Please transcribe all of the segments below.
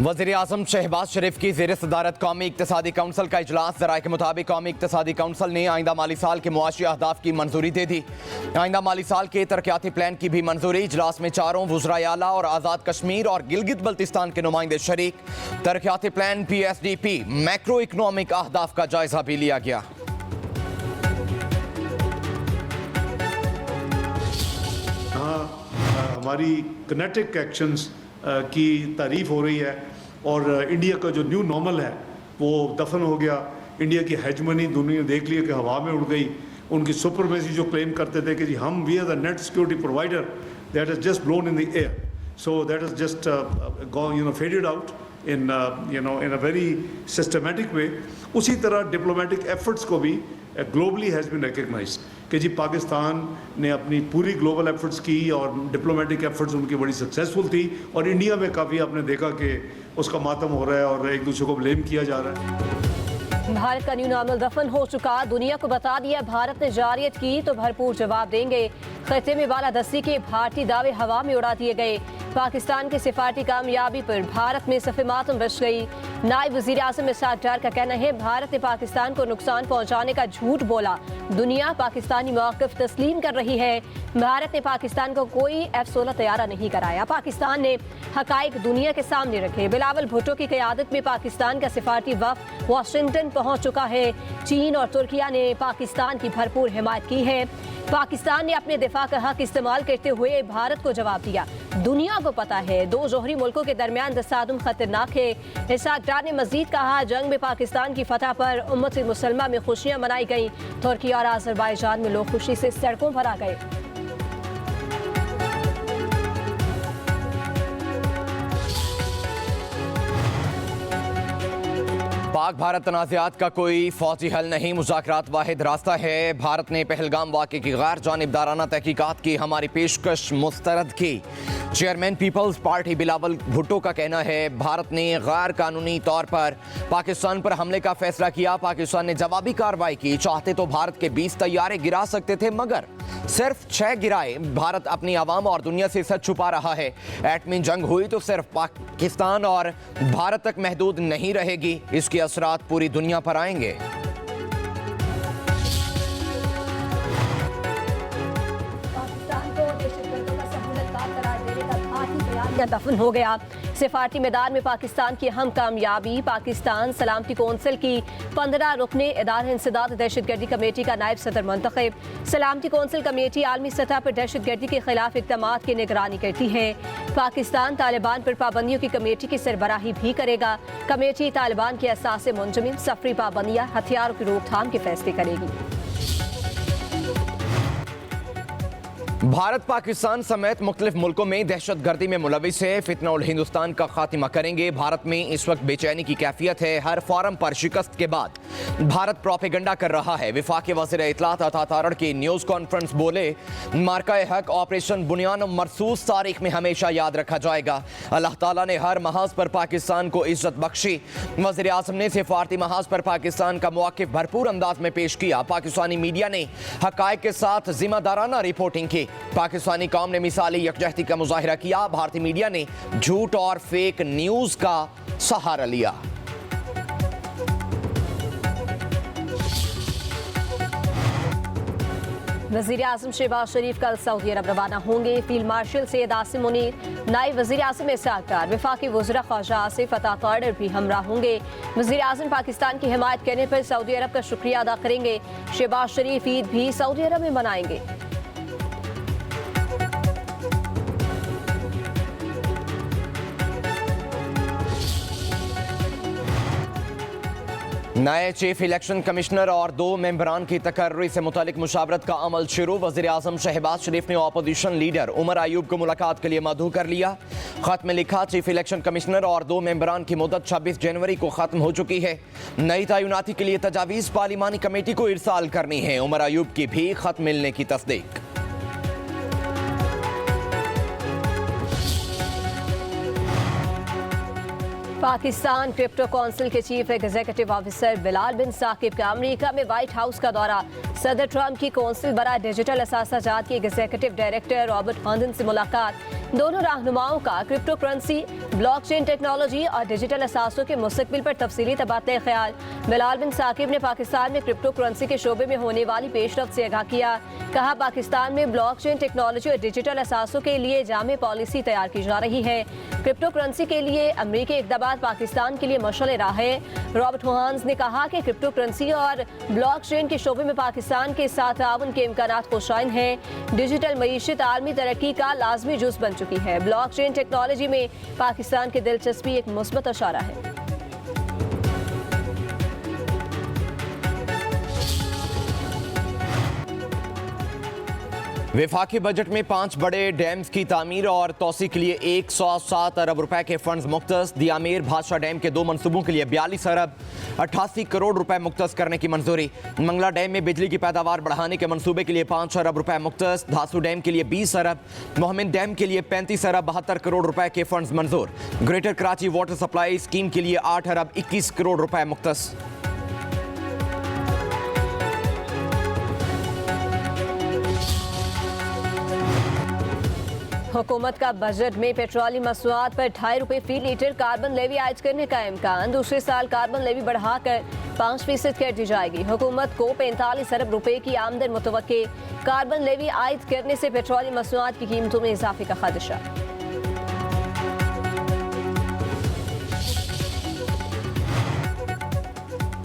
वज़ीर आज़म शहबाज शरीफ की ज़ेर सदारत कौमी इक़्तिसादी काउंसिल का इजलास। ज़राए के मुताबिक कौमी इक़्तिसादी काउंसिल ने आइंदा माली साल के मुआशी अहदाफ की मंजूरी दे दी। आइंदा माली साल के तरक्याती प्लान की भी मंजूरी। इजलास में चारों वज़राए आला और आज़ाद कश्मीर और गिलगित बल्तिस्तान के नुमाइंदे शरीक। तरक्याती प्लान PSDP मैक्रो इकनॉमिक अहदाफ का जायजा भी लिया गया। हमारी किनेटिक एक्शंस की तारीफ हो रही है और इंडिया का जो न्यू नॉर्मल है वो दफन हो गया। इंडिया की हेजमनी दुनिया देख लिया कि हवा में उड़ गई। उनकी सुपरमेसी जो क्लेम करते थे कि जी हम we are the net security provider, that is just blown in the air. So that is just faded out in in a very systematic way. उसी तरह डिप्लोमेटिक एफर्ट्स को भी ग्लोबली हैज़ बीन रिकग्नाइज्ड कि जी पाकिस्तान ने अपनी पूरी global efforts की और डिप्लोमेटिक एफर्ट्स उनकी बड़ी सक्सेसफुल थी। और इंडिया में काफ़ी आपने देखा कि उसका मातम हो रहा है और एक दूसरे को ब्लेम किया जा रहा है। भारत का न्यू नॉर्मल दफन हो चुका। दुनिया को बता दिया भारत ने जारियत की तो भरपूर जवाब देंगे। खत्ते में बालादस्ती के भारतीय दावे हवा में उड़ा दिए गए। पाकिस्तान की सिफारती कामयाबी पर भारत में सफ़े मातम बच गई। नायब वज़ीर आज़म इस्हाक डार का कहना है भारत ने पाकिस्तान को नुकसान पहुँचाने का झूठ बोला। दुनिया पाकिस्तानी मौक़िफ़ तस्लीम कर रही है। भारत ने पाकिस्तान को कोई F-16 तैयारा नहीं कराया। पाकिस्तान ने हक़ाइक़ दुनिया के सामने रखे। बिलावल भुट्टो की क़यादत में पाकिस्तान का सिफारती वफ़द वाशिंगटन पहुँच चुका है। चीन और तुर्किया ने पाकिस्तान की भरपूर हिमायत की है। पाकिस्तान ने अपने दिफा का हक इस्तेमाल करते हुए भारत को जवाब दिया। दुनिया को पता है दो जोहरी मुल्कों के दरमियान तसादुम खतरनाक है। इस्हाक डार ने मजीद कहा जंग में पाकिस्तान की फतह पर उम्मत मुसलमा में खुशियाँ मनाई गईं। तुर्की और आज़रबाईजान में लोग खुशी से सड़कों पर आ गए। पाक भारत तनाज़ात का कोई फौजी हल नहीं, मुज़ाकरात वाहिद रास्ता है। भारत ने पहलगाम वाक़े की गैर जानिबदाराना तहकीकात की हमारी पेशकश मुस्तरद की। चेयरमैन पीपल्स पार्टी बिलावल भुट्टो का कहना है भारत ने गैर कानूनी तौर पर पाकिस्तान पर हमले का फैसला किया। पाकिस्तान ने जवाबी कार्रवाई की। चाहते तो भारत के 20 तैयारे गिरा सकते थे मगर सिर्फ 6 गिराए। भारत अपनी आवाम और दुनिया से सच छुपा रहा है। एटमी जंग हुई तो सिर्फ पाकिस्तान और भारत तक महदूद नहीं रहेगी, इसके असरात पूरी दुनिया पर आएंगे। दफन हो गया। सिफारती मैदान में पाकिस्तान की अहम कामयाबी। पाकिस्तान सलामती कौंसिल की 15 रुकने इदारा इंसदाद दहशतगर्दी कमेटी का नायब सदर मुंतखब। सलामती कौंसिल कमेटी आलमी सतह पर दहशतगर्दी के खिलाफ इक़दामात की निगरानी करती है। पाकिस्तान तालिबान पर पाबंदियों की कमेटी की सरबराही भी करेगा। कमेटी तालिबान के असासे मुंजमिन सफरी पाबंदियाँ हथियारों की रोकथाम के फैसले करेगी। भारत पाकिस्तान समेत मुख्तलिफ मुल्कों में दहशत गर्दी में मुलविस है। फितना उल हिंदुस्तान का खात्मा करेंगे। भारत में इस वक्त बेचैनी की कैफियत है। हर फॉरम पर शिकस्त के बाद भारत प्रोपेगेंडा कर रहा है। वफाकी वज़ीर इत्तलात अता तारड़ की न्यूज़ कॉन्फ्रेंस बोले मार्का हक ऑपरेशन बुनियान मरसूस तारीख में हमेशा याद रखा जाएगा। अल्लाह ताला ने हर महाज पर पाकिस्तान को इज्जत बख्शी। वज़ीर आज़म ने सिफारती महाज पर पाकिस्तान का मौक़िफ़ भरपूर अंदाज में पेश किया। पाकिस्तानी मीडिया ने हक़ाइक़ के साथ जिम्मेदाराना रिपोर्टिंग की। पाकिस्तानी कौम ने मिसाली यकजहती का मुजाहिरा किया। भारतीय मीडिया ने झूठ और फेक न्यूज़ का सहारा लिया। वज़ीर आज़म शहबाज शरीफ कल सऊदी अरब रवाना होंगे। फील्ड मार्शल सैयद आसिम मुनीर, नायब वज़ीर आज़म इस्हाक डार, वफाकी वज़रा ख्वाजा आसिफ अता तारड़ भी हमरा होंगे। वज़ीर आज़म पाकिस्तान की हिमायत करने पर सऊदी अरब का शुक्रिया अदा करेंगे। शहबाज शरीफ ईद भी सऊदी अरब में मनाएंगे। नए चीफ इलेक्शन कमिश्नर और 2 मेंबरान की तकर्री से मुतालिक मुशावरत का अमल शुरू। वज़ीर आज़म शहबाज शरीफ ने अपोजिशन लीडर उमर अयूब को मुलाकात के लिए मदऊ कर लिया। खत में लिखा चीफ इलेक्शन कमिश्नर और 2 मेंबरान की मुद्दत 26 जनवरी को ख़त्म हो चुकी है। नई तैनाती के लिए तजावीज़ पार्लिमानी कमेटी को इरसाल करनी है। उमर अयूब की भी खत मिलने की तस्दीक। पाकिस्तान क्रिप्टो काउंसिल के चीफ एग्जीक्यूटिव ऑफिसर बिलाल बिन साकिब का अमेरिका में व्हाइट हाउस का दौरा। सदर ट्रंप की काउंसिल बरा डिजिटल असासाजात के एग्जीक्यूटिव डायरेक्टर रॉबर्ट हॉर्डन से मुलाकात। दोनों रहनुमाओं का क्रिप्टो करेंसी, ब्लॉकचेन टेक्नोलॉजी और डिजिटल असासों के मुस्तकबिल पर तफसीली तबादला ख्याल। बिलाल बिन साकिब ने पाकिस्तान में क्रिप्टो करेंसी के शोबे में होने वाली पेशरफ्त से आगाह किया। कहा, पाकिस्तान में ब्लॉकचेन टेक्नोलॉजी और डिजिटल असासों के लिए जामे पॉलिसी तैयार की जा रही है। क्रिप्टो करेंसी के लिए अमरीकी इक़दाम पाकिस्तान के लिए मशअल राह है। रॉबर्ट हांस ने कहा कि क्रिप्टो करेंसी और ब्लॉकचेन के शोबे में पाकिस्तान के साथ ताउन के इम्कानात खुशाइन हैं। डिजिटल मईशत आलमी तरक्की का लाजमी जुज़ बन चुकी है। ब्लॉकचेन टेक्नोलॉजी में पाकिस्तान की दिलचस्पी एक मुस्बत इशारा है। वफाकी बजट में 5 बड़े डैम्स की तामीर और तोसी के लिए 107 अरब रुपए के फंड्स मुख्तस। दियामेर भाषा डैम के 2 मनसूबों के लिए 42 अरब 88 करोड़ रुपए मुख्तस करने की मंजूरी। मंगला डैम में बिजली की पैदावार बढ़ाने के मंसूबे के लिए 5 अरब रुपए मुख्तस। धासू डैम के लिए 20 अरब, मोहम्मद डैम के लिए 35 अरब 72 करोड़ रुपए के फंड्स मंजूर। Greater Karachi water supply scheme के लिए 8 अरब 21 करोड़ रुपए मुख्तस। हुकूमत का बजट में पेट्रोलियम मसनूआत पर 2.5 रुपए फी लीटर कार्बन लेवी आयद करने का इम्कान। दूसरे साल कार्बन लेवी बढ़ाकर 5% कर दी जाएगी। हुकूमत को 45 अरब रुपए की आमदन मुतवक्के। कार्बन लेवी आयद करने से पेट्रोलियम मसनूआत की कीमतों में इजाफे का खदशा।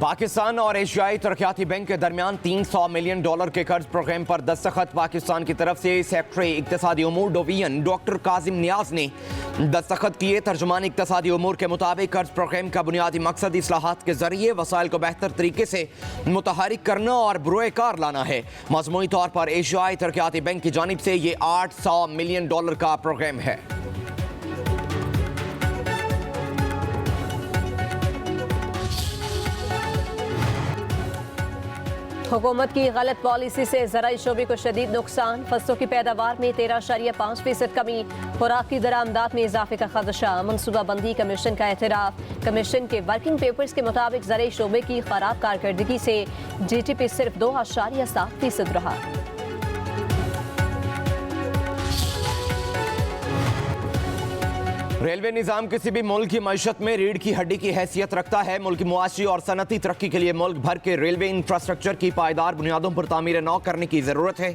पाकिस्तान और एशियाई तरक्याती बैंक के दरमियान $300 मिलियन के कर्ज प्रोग्राम पर दस्तखत। पाकिस्तान की तरफ से सेक्रेटरी इक्तिसादी उमूर डिवीजन डॉक्टर काजिम नियाज ने दस्तखत किए। तर्जुमान इक्तिसादी उमूर के मुताबिक कर्ज प्रोग्राम का बुनियादी मकसद इस्लाहात के जरिए वसाइल को बेहतर तरीके से मुतहरिक करना और बुरोकार लाना है। मजमूई तौर पर एशियाई तरक्याती बैंक की जानिब से ये $800 मिलियन का प्रोग्राम है। हुकूमत की गलत पॉलिसी से ज़राई शोबे को शदीद नुकसान। फसलों की पैदावार में 13.5% कमी। खुराकी दरामदात में इजाफे का खदशा। मनसूबाबंदी कमीशन का एतराफ़। कमीशन के वर्किंग पेपर्स के मुताबिक ज़राई शोबे की खराब कारकर्दगी से GDP सिर्फ 2.7% रहा। रेलवे निज़ाम किसी भी मुल्क की मईशत में रीढ़ की हड्डी की हैसियत रखता है। मुल्क की मुआशी और सनती तरक्की के लिए मुल्क भर के रेलवे इंफ्रास्ट्रक्चर की पायदार बुनियादों पर तामीर नौ करने की ज़रूरत है।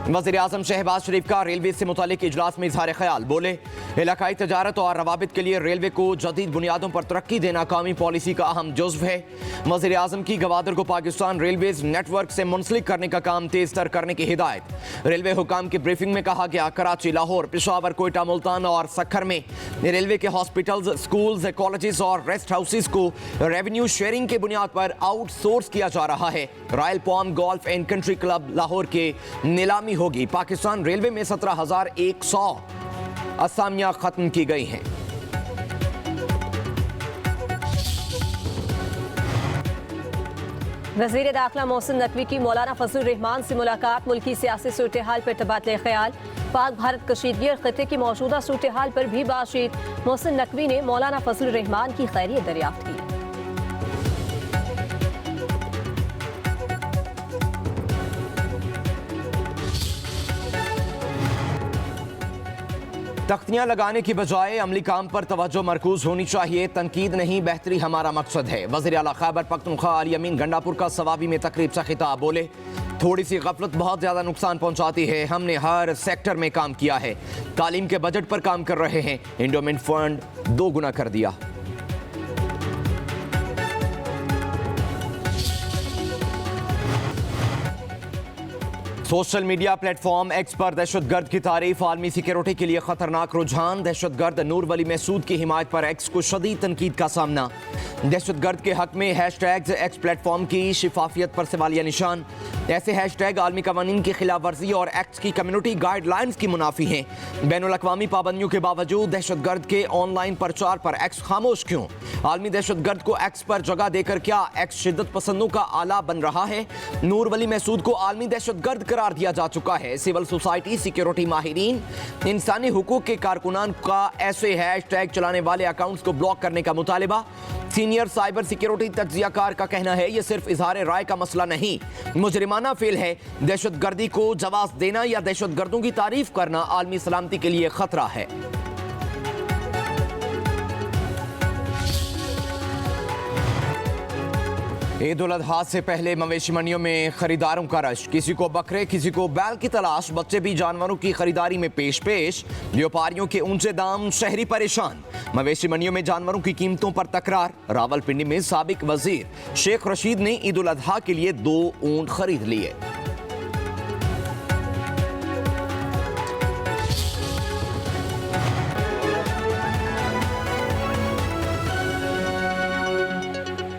वज़ीर आज़म शहबाज शरीफ का रेलवे से मुतालिक इजलास में इजहार ख्याल। बोले, इलाकाई तजारत और रवाबित के लिए रेलवे को जदीद बुनियादों पर तरक्की देना कौमी पॉलिसी का अहम जुज़्व है। वज़ीर आज़म की गवादर को पाकिस्तान रेलवेज नेटवर्क से मुंसलिक करने का काम तेज तर करने की हिदायत। रेलवे हुकाम की ब्रीफिंग में कहा गया, कराची, लाहौर, पेशावर, कोयटा, मुल्तान और सक्खर में रेलवे के हॉस्पिटल्स, स्कूल्स, कॉलेजेस और रेस्ट हाउसेस को रेवेन्यू शेयरिंग की बुनियाद पर आउटसोर्स किया जा रहा है। Royal palm golf and country club Lahore के नीलामी होगी। पाकिस्तान रेलवे में 17,100 असामियां खत्म की गई हैं। वज़ीर दाखिला मोहसिन नकवी की मौलाना फजलुर रहमान से मुलाकात। मुल्की सियासी सूरत हाल पर तबादला ख्याल। पाक भारत कशीदगी और खित्ते की मौजूदा सूरत हाल पर भी बातचीत। मोहसिन नकवी ने मौलाना फजलुर रहमान की खैरियत दरियाफ्त की। तख्तियां लगाने की बजाय अमली काम पर तवज्जो मरकूज होनी चाहिए। तनकीद नहीं, बेहतरी हमारा मकसद है। वज़ीर आला खैबर पख्तूनख्वा अली अमीन गंडापुर का सवाबी में तकरीब से खिताब। बोले, थोड़ी सी गफलत बहुत ज़्यादा नुकसान पहुंचाती है। हमने हर सेक्टर में काम किया है। तालीम के बजट पर काम कर रहे हैं। इंडोमेंट फंड 2 गुना कर दिया। सोशल मीडिया प्लेटफॉर्म एक्स पर दहशतगर्द की तारीफ। आलमी सिक्योरिटी के लिए खतरनाक रुझान। दहशतगर्द नूर वली महसूद की हिमायत पर एक्स को शदीद तनकीद का सामना। दहशतगर्द के हक में हैशटैग्स एक्स प्लेटफॉर्म की शिफाफियत पर सवालिया निशान। ऐसे हैशटैग आलमी कवानीन की खिलाफ वर्जी और एक्स की कम्युनिटी गाइडलाइंस की मुनाफी हैं। बैनुल-अक़वामी पाबंदियों के बावजूद दहशतगर्द के ऑनलाइन प्रचार पर एक्स खामोश क्यों? आलमी दहशतगर्द को एक्स पर जगह देकर क्या एक्स शिद्दत पसंदों का आला बन रहा है? नूर वली महसूद को आलमी दहशतगर्द करार करार दिया जा चुका है। सिविल सोसाइटी, सिक्योरिटी माहिरीन, इंसानी हुकूक के कारकुनान का ऐसे हैशटैग चलाने वाले अकाउंट्स को ब्लॉक करने का मुतालिबा। सीनियर साइबर सिक्योरिटी तज्जियाकार का कहना है, यह सिर्फ इजहार राय का मसला नहीं, मुजरिमाना फेल है। दहशतगर्दी को जवाब देना या दहशतगर्दों की तारीफ करना आलमी सलामती के लिए खतरा है। ईद उल अजहा से पहले मवेशी मंडियों में खरीदारों का रश, किसी को बकरे किसी को बैल की तलाश, बच्चे भी जानवरों की खरीदारी में पेश पेश। व्यापारियों के ऊंचे दाम, शहरी परेशान। मवेशी मंडियों में जानवरों की कीमतों पर तकरार। रावलपिंडी में साबिक वजीर शेख रशीद ने ईद उल अजहा के लिए 2 ऊंट खरीद लिए।